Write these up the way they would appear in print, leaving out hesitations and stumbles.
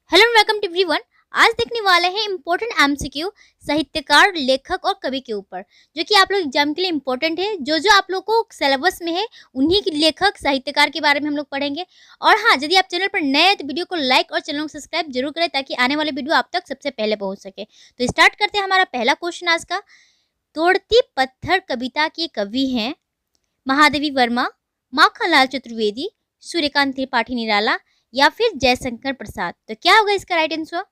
Hello welcome to everyone. आज देखने वाले हैं इम्पोर्टेंट एमसीक्यू साहित्यकार, लेखक और कवि के ऊपर, जो कि आप लोग एग्जाम के लिए इम्पोर्टेंट है। जो आप लोग को सिलेबस में है उन्हीं के लेखक साहित्यकार के बारे में हम लोग पढ़ेंगे। और हाँ, यदि आप चैनल पर नए हैं तो वीडियो को लाइक और चैनल को सब्सक्राइब जरूर करें ताकि आने वाले वीडियो आप तक सबसे पहले पहुँच सके। तो स्टार्ट करते हैं। हमारा पहला क्वेश्चन आज का, तोड़ती पत्थर कविता के कवि हैं महादेवी वर्मा, माखनलाल चतुर्वेदी, सूर्यकांत त्रिपाठी निराला या फिर जयशंकर प्रसाद। तो क्या होगा इसका राइट आंसर?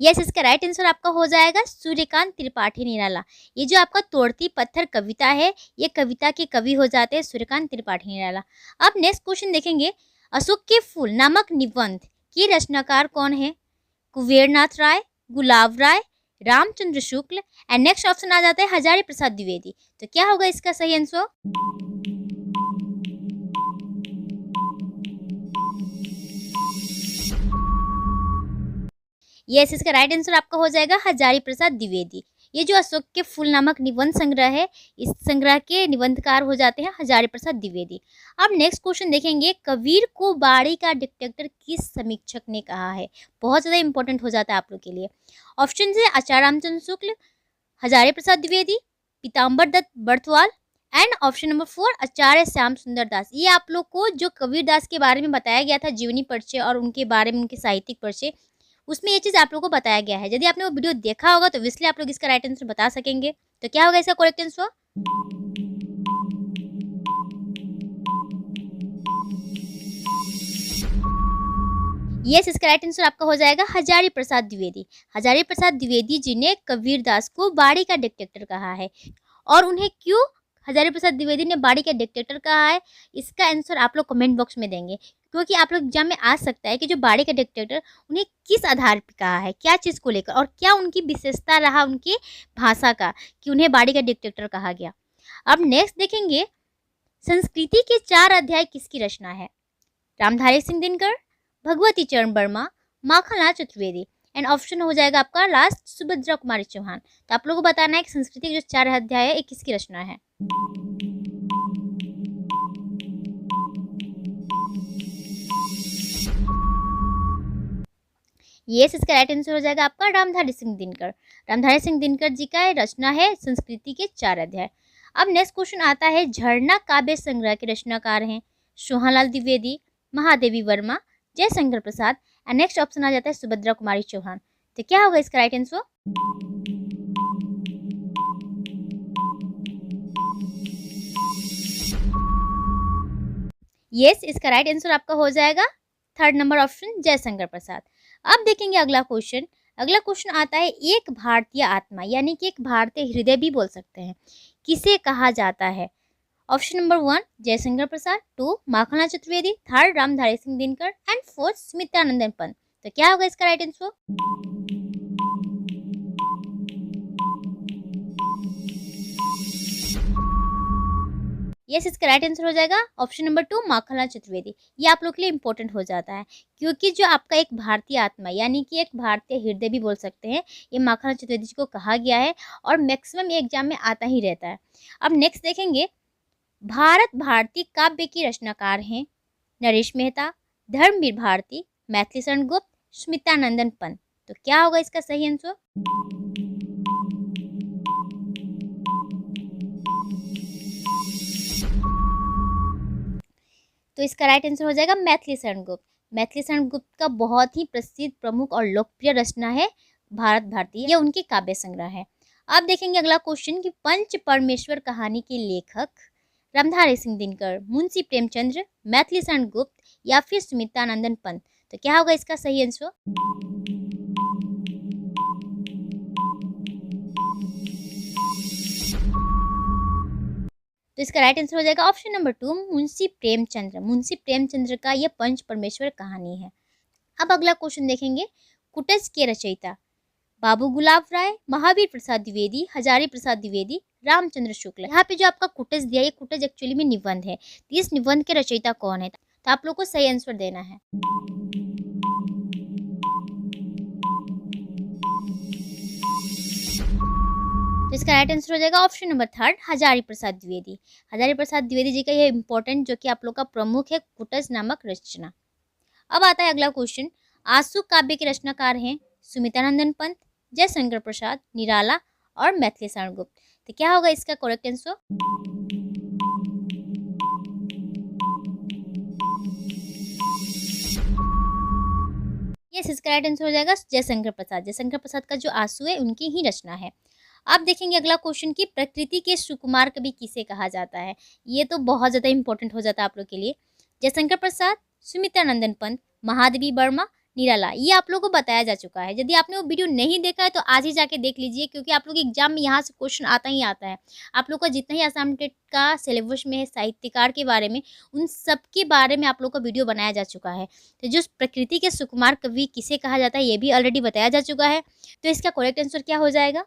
यस, इसका राइट आंसर आपका हो जाएगा सूर्यकांत त्रिपाठी निराला। ये जो आपका तोड़ती पत्थर कविता है, ये कविता के कवि हो जाते हैं सूर्यकांत त्रिपाठी निराला। अब नेक्स्ट क्वेश्चन देखेंगे, अशोक के फूल नामक निबंध के रचनाकार कौन है? कुबेरनाथ राय, गुलाब राय, Ramchandra Shukla and next option आ जाता है हजारी प्रसाद द्विवेदी। तो क्या होगा इसका सही आंसर? यस, इसका राइट आंसर आपका हो जाएगा हजारी प्रसाद द्विवेदी। ये जो अशोक के फूल नामक निबंध संग्रह है, इस संग्रह के निबंधकार हो जाते हैं हजारी प्रसाद द्विवेदी। अब नेक्स्ट क्वेश्चन देखेंगे, कबीर को बाड़ी का डिक्टेटर किस समीक्षक ने कहा है? बहुत ज़्यादा इंपॉर्टेंट हो जाता है आप लोग के लिए। ऑप्शन है Acharya Ramchandra Shukla, Hazari Prasad Dwivedi, Pitambar Dutt Barthwal and option number 4 Acharya Shyam Sundar Das. ये आप लोग को जो कबीर दास के बारे में बताया गया था, जीवनी परिचय और उनके बारे में उनके साहित्यिक परिचय, उसमें ये चीज़ आप लोगों को बताया गया है। यदि आपने वो वीडियो देखा होगा तो इसलिए आप लोग इसका राइट आंसर बता सकेंगे। तो क्या होगा इसका करेक्ट आंसर? यस, इसका राइट आंसर आपका हो जाएगा हजारी प्रसाद द्विवेदी। हजारी प्रसाद द्विवेदी जी ने कबीर दास को बाड़ी का डिक्टेटर कहा है। और उन्हें क्यों हजारी प्रसाद द्विवेदी ने बाड़ी का डिक्टेटर कहा है, इसका आंसर आप लोग कमेंट बॉक्स में देंगे, क्योंकि आप लोग एग्जाम में आ सकता है कि जो बाड़ी का डिक्टेटर उन्हें किस आधार पर कहा है, क्या चीज़ को लेकर, और क्या उनकी विशेषता रहा उनकी भाषा का कि उन्हें बाड़ी का डिक्टेटर कहा गया। अब नेक्स्ट देखेंगे, संस्कृति के 4 अध्याय किसकी रचना है? रामधारी सिंह दिनकर, भगवती चरण वर्मा, माखनलाल चतुर्वेदी एंड ऑप्शन हो जाएगा आपका लास्ट सुभद्रा कुमारी चौहान। तो आप लोगों को बताना है कि संस्कृति के जो 4 अध्याय है ये किसकी रचना है। यस, इसका राइट आंसर हो जाएगा आपका रामधारी सिंह दिनकर। रामधारी सिंह दिनकर जी का रचना है संस्कृति के 4 अध्याय। अब नेक्स्ट क्वेश्चन आता है, झरना काव्य संग्रह के रचनाकार हैं Sohanlal Dwivedi, Mahadevi Verma, Jaishankar Prasad and next option आ जाता है सुभद्रा कुमारी चौहान। तो क्या होगा इसका राइट आंसर? यस, इसका राइट आंसर आपका हो जाएगा 3rd number option Jaishankar Prasad. अब देखेंगे अगला क्वेश्चन। अगला क्वेश्चन आता है, एक भारतीय आत्मा यानी कि एक भारतीय हृदय भी बोल सकते हैं, किसे कहा जाता है? Option number 1 Jaishankar Prasad, 2 Makhanlal Chaturvedi, 3rd Ramdhari Singh Dinkar and 4th Sumitranandan Pant. तो क्या होगा इसका राइट आंसर? यस, इसका राइट आंसर हो जाएगा ऑप्शन नंबर 2 माखनलाल चतुर्वेदी। ये आप लोग के लिए इंपॉर्टेंट हो जाता है, क्योंकि जो आपका एक भारतीय आत्मा यानी कि एक भारतीय हृदय भी बोल सकते हैं, ये माखनलाल चतुर्वेदी जी को कहा गया है और मैक्सिमम ये एग्जाम में आता ही रहता है। अब नेक्स्ट देखेंगे, भारत भारती काव्य की रचनाकार हैं नरेश मेहता, धर्मवीर भारती, मैथिली शरण गुप्त, स्मितानंदन पंत। तो क्या होगा इसका सही आंसर? तो इसका राइट आंसर हो जाएगा मैथिली शरण गुप्त। मैथिली शरण गुप्त का बहुत ही प्रसिद्ध, प्रमुख और लोकप्रिय रचना है भारत भारती, ये उनकी काव्य संग्रह है। अब देखेंगे अगला क्वेश्चन कि पंच परमेश्वर कहानी के लेखक रामधारी सिंह दिनकर, मुंशी प्रेमचंद्र, मैथिली शरण गुप्त या फिर स्मितानंदन पंत। तो क्या होगा इसका सही आंसर? तो इसका राइट आंसर हो जाएगा ऑप्शन नंबर 2 मुंशी प्रेमचंद्र। मुंशी प्रेमचंद्र का यह पंच परमेश्वर कहानी है। अब अगला क्वेश्चन देखेंगे, कुटज के रचयिता बाबू गुलाब राय, महावीर प्रसाद द्विवेदी, हजारी प्रसाद द्विवेदी, रामचंद्र शुक्ल। यहाँ पे जो आपका कुटज दिया, ये कुटज एक्चुअली में निबंध है। तो इस निबंध के रचयिता कौन है? तो आप लोग को सही आंसर देना है। तो इसका राइट आंसर हो जाएगा option number third, Hazari Prasad Dwivedi. Hazari Prasad Dwivedi ji का यह इंपॉर्टेंट जो कि आप लोग का प्रमुख है कुटज नामक रचना। अब आता है अगला क्वेश्चन। आंसू काव्य के रचनाकार हैं सुमित्रानंदन पंत, जयशंकर प्रसाद, निराला और मैथिली शरण गुप्त। तो क्या होगा इसका करेक्ट आंसर? यस, इसका राइट आंसर हो जाएगा जयशंकर प्रसाद। जयशंकर प्रसाद का जो आंसू है उनकी ही रचना है। अब देखेंगे अगला क्वेश्चन कि प्रकृति के सुकुमार कवि किसे कहा जाता है। ये तो बहुत ज़्यादा इंपॉर्टेंट हो जाता है आप लोग के लिए। जयशंकर प्रसाद, सुमित्रानंदन पंत, महादेवी वर्मा, निराला, ये आप लोगों को बताया जा चुका है। यदि आपने वो वीडियो नहीं देखा है तो आज ही जाके देख लीजिए, क्योंकि आप लोग एग्जाम में यहाँ से क्वेश्चन आता ही आता है। आप लोग का जितना ही आसाम टेट का सिलेबस में है साहित्यकार के बारे में, उन सब के बारे में आप लोग का वीडियो बनाया जा चुका है। तो जो प्रकृति के सुकुमार कवि किसे कहा जाता है ये भी ऑलरेडी बताया जा चुका है। तो इसका करेक्ट आंसर क्या हो जाएगा?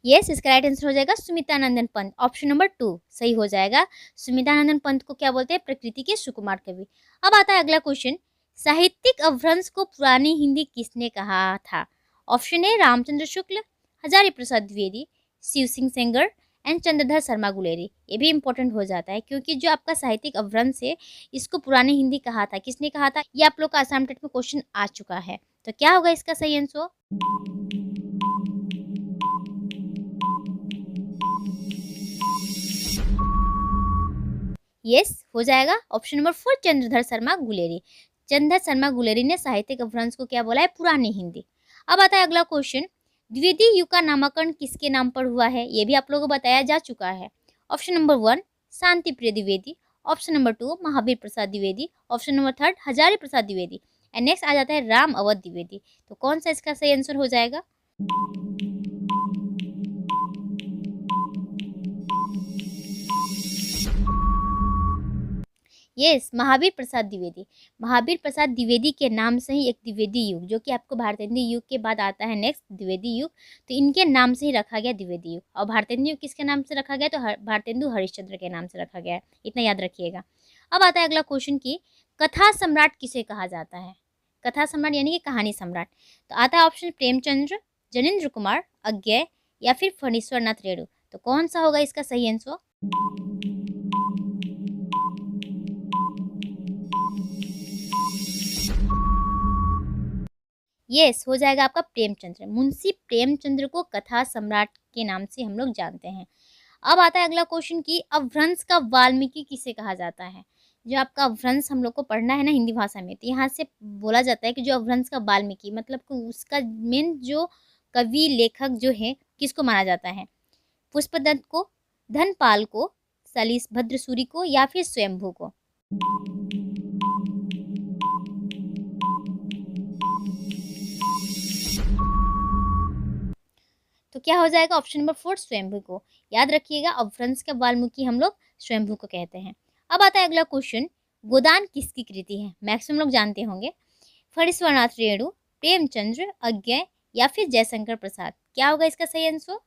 यस, इसका राइट आंसर हो जाएगा सुमित्रानंदन पंत। ऑप्शन नंबर 2 सही हो जाएगा। सुमित्रानंदन पंत को क्या बोलते हैं? प्रकृति के सुकुमार कवि। अब आता है अगला क्वेश्चन। साहित्यिक अपभ्रंश को पुरानी हिंदी किसने कहा था? Option A Ramchandra Shukla, Hazari Prasad Dwivedi, Shiv Singh Sengar and Chandradhar Sharma Guleri. ये भी इंपॉर्टेंट हो जाता है क्योंकि जो आपका साहित्यिक अपभ्रंश है इसको पुरानी हिंदी कहा था, किसने कहा था? ये आप लोग का आसाम टेट में क्वेश्चन आ चुका है। तो क्या होगा इसका सही आंसर? यस, हो जाएगा ऑप्शन नंबर 4 चंद्रधर शर्मा गुलेरी। चंद्रधर शर्मा गुलेरी ने साहित्यिक अपभ्रंश को क्या बोला है? पुरानी हिंदी। अब आता है अगला क्वेश्चन। द्विवेदी युग का नामकरण किसके नाम पर हुआ है? ये भी आप लोगों को बताया जा चुका है। Option number 1 Shanti Priya Dwivedi, option number 2 Mahavir Prasad Dwivedi, option number 3 Hazari Prasad Dwivedi and next आ जाता है राम अवध द्विवेदी। तो कौन सा इसका सही आंसर हो जाएगा? यस, महावीर प्रसाद द्विवेदी। महावीर प्रसाद द्विवेदी के नाम से ही एक द्विवेदी युग, जो कि आपको भारतेंदु युग के बाद आता है नेक्स्ट द्विवेदी युग, तो इनके नाम से ही रखा गया द्विवेदी युग। और भारतेंदु युग किसके नाम से रखा गया? तो भारतेंदु हरिश्चंद्र के नाम से रखा गया है, इतना याद रखिएगा। अब आता है अगला क्वेश्चन की कथा सम्राट किसे कहा जाता है? कथा सम्राट यानी कि कहानी सम्राट। तो आता है ऑप्शन प्रेमचंद्र, जनेन्द्र कुमार, अज्ञे या फिर फणीश्वर नाथ रेणु। तो कौन सा होगा इसका सही आंसर? यस, हो जाएगा आपका प्रेमचंद्र। मुंशी प्रेमचंद्र को कथा सम्राट के नाम से हम लोग जानते हैं। अब आता है अगला क्वेश्चन की अपभ्रंश का वाल्मीकि किसे कहा जाता है? जो आपका अपभ्रंश हम लोग को पढ़ना है ना हिंदी भाषा में, तो यहाँ से बोला जाता है कि जो अपभ्रंश का वाल्मीकि मतलब कि उसका मेन जो कवि लेखक जो है किसको माना जाता है? पुष्पदत्त को, धनपाल को, सलीस भद्रसूरी को या फिर स्वयंभू को? तो क्या हो जाएगा? ऑप्शन नंबर 4 स्वयंभू को। याद रखिएगा अपभ्रंश का वाल्मीकि हम लोग स्वयंभू को कहते हैं। अब आता है अगला क्वेश्चन। गोदान किसकी कृति है? मैक्सिमम लोग जानते होंगे। फणीश्वरनाथ रेणु, प्रेमचंद्र, अज्ञे या फिर जयशंकर प्रसाद। क्या होगा इसका सही आंसर?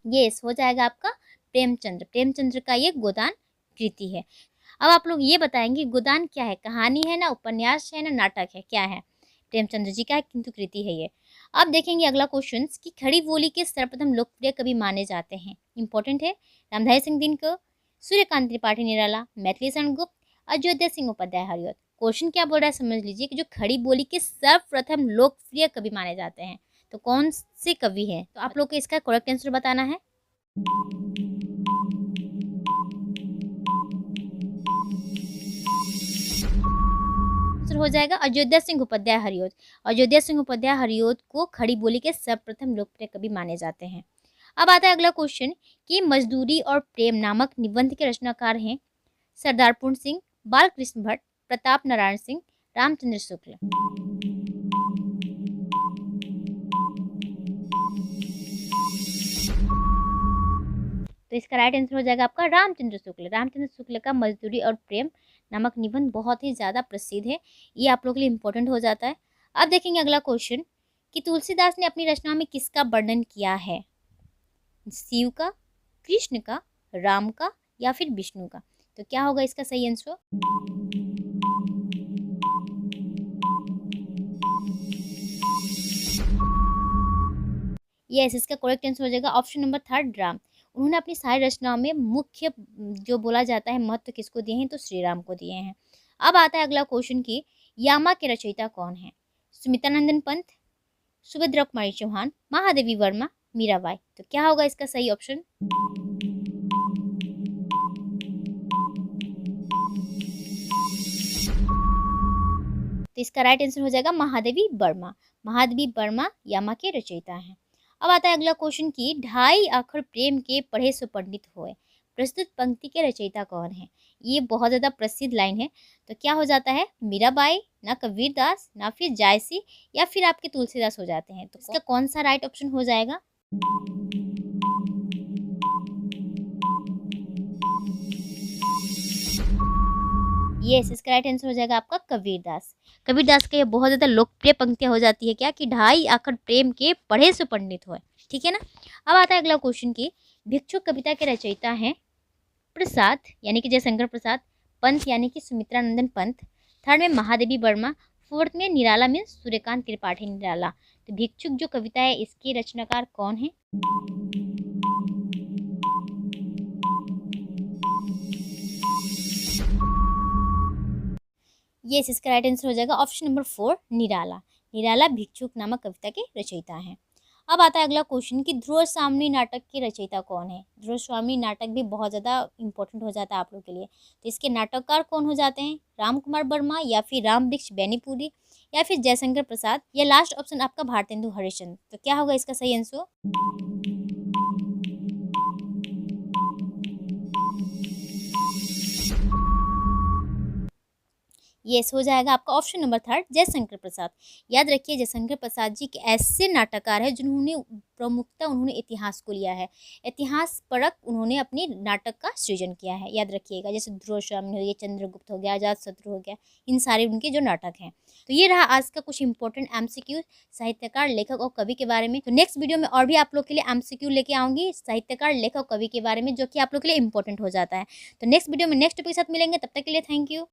यस, हो जाएगा आपका प्रेमचंद्र। प्रेमचंद्र का ये गोदान कृति है। अब आप लोग ये बताएंगे गोदान क्या है? कहानी है ना, उपन्यास है ना, नाटक है, क्या है? प्रेमचंद्र जी का है किंतु कृति है ये। अब देखेंगे अगला क्वेश्चन कि खड़ी बोली के सर्वप्रथम लोकप्रिय कवि माने जाते हैं। इंपॉर्टेंट है। रामधारी सिंह दिनकर, सूर्यकांत त्रिपाठी निराला, मैथिली शरण गुप्त, अयोध्या सिंह उपाध्याय हरिऔध। क्वेश्चन क्या बोल रहा है समझ लीजिए कि जो खड़ी बोली के सर्वप्रथम लोकप्रिय कवि माने जाते हैं तो कौन से कवि हैं? तो आप लोग को इसका करेक्ट आंसर बताना है। हो जाएगा अयोध्या सिंह उपाध्याय हरिऔध। अयोध्या सिंह उपाध्याय हरिऔध को खड़ी बोली के सर्वप्रथम लोकप्रिय कवि माने जाते हैं। अब आता है अगला क्वेश्चन कि मजदूरी और प्रेम नामक निबंध के रचनाकार हैं सरदार पूर्ण सिंह, बालकृष्ण भट्ट, प्रताप नारायण सिंह, रामचंद्र शुक्ल। तो इसका राइट आंसर हो जाएगा आपका रामचंद्र शुक्ल। रामचंद्र शुक्ल का मजदूरी और प्रेम नामक निबंध बहुत ही ज़्यादा प्रसिद्ध है, ये आप लोगों के लिए इंपॉर्टेंट हो जाता है। अब देखेंगे अगला क्वेश्चन कि तुलसीदास ने अपनी रचना में किसका वर्णन किया है? शिव का, कृष्ण का, राम का या फिर विष्णु का? तो क्या होगा इसका सही आंसर? यस, इसका करेक्ट आंसर हो जाएगा ऑप्शन नंबर थर्ड, राम। उन्होंने अपनी सारी रचनाओं में मुख्य जो बोला जाता है महत्व किसको दिए हैं? तो श्री राम को दिए हैं। अब आता है अगला क्वेश्चन की यामा के रचयिता कौन है? सुमित्रानंदन पंत, सुभद्रा कुमारी चौहान, महादेवी वर्मा, मीराबाई। तो क्या होगा इसका सही ऑप्शन? तो इसका राइट आंसर हो जाएगा महादेवी वर्मा। महादेवी वर्मा यामा के रचयिता हैं। अब आता है अगला क्वेश्चन की ढाई आखर प्रेम के पढ़े सो पंडित होए, प्रस्तुत पंक्ति के रचयिता कौन है? ये बहुत ज़्यादा प्रसिद्ध लाइन है। तो क्या हो जाता है? मीराबाई, ना कबीरदास, ना फिर जायसी या फिर आपके तुलसीदास हो जाते हैं। तो इसका कौन सा राइट ऑप्शन हो जाएगा? यस, इसका राइट आंसर हो जाएगा आपका कबीरदास। कबीरदास का ये बहुत ज़्यादा लोकप्रिय पंक्तियाँ हो जाती है क्या कि ढाई आखर प्रेम के पढ़े सो पंडित होए। ठीक है ना। अब आता है अगला क्वेश्चन की भिक्षुक कविता के रचयिता हैं प्रसाद यानी कि जयशंकर प्रसाद, पंत यानी कि सुमित्रानंदन पंत, थर्ड में महादेवी वर्मा, फोर्थ में निराला मीन्स सूर्यकांत त्रिपाठी निराला। तो भिक्षुक जो कविता है इसके रचनाकार कौन है? यस, इसका राइट आंसर हो जाएगा ऑप्शन नंबर 4, निराला। निराला भिक्षुक नामक कविता के रचयिता हैं। अब आता है अगला क्वेश्चन कि ध्रुव स्वामिनी नाटक के रचयिता कौन है? ध्रुव स्वामिनी नाटक भी बहुत ज़्यादा इंपॉर्टेंट हो जाता है आप लोग के लिए। तो इसके नाटककार कौन हो जाते हैं? राम कुमार वर्मा या फिर राम वृक्ष बेनीपुरी या फिर जयशंकर प्रसाद या लास्ट ऑप्शन आपका भारतेंदु हरिश्चंद्र। तो क्या होगा इसका सही आंसर? यस, हो जाएगा आपका option number third, Jaishankar Prasad. याद रखिए जयशंकर प्रसाद जी एक ऐसे नाटककार है जिन्होंने प्रमुखता उन्होंने इतिहास को लिया है। इतिहास परक उन्होंने अपने नाटक का सृजन किया है, याद रखिएगा। जैसे ध्रुव स्वामी हो गया, चंद्रगुप्त हो गया, अजात शत्रु हो गया, इन सारे उनके जो नाटक हैं। तो ये रहा आज का कुछ इंपॉर्टेंट एमसीक्यू साहित्यकार, लेखक और कवि के बारे में। तो नेक्स्ट वीडियो में और भी आप लोग के लिए एमसीक्यू लेके आऊंगी साहित्यकार, लेखक, कवि के बारे में, जो कि आप लोग के लिए इंपॉर्टेंट हो जाता है। तो नेक्स्ट वीडियो में नेक्स्ट टॉपिक के साथ मिलेंगे, तब तक के लिए थैंक यू।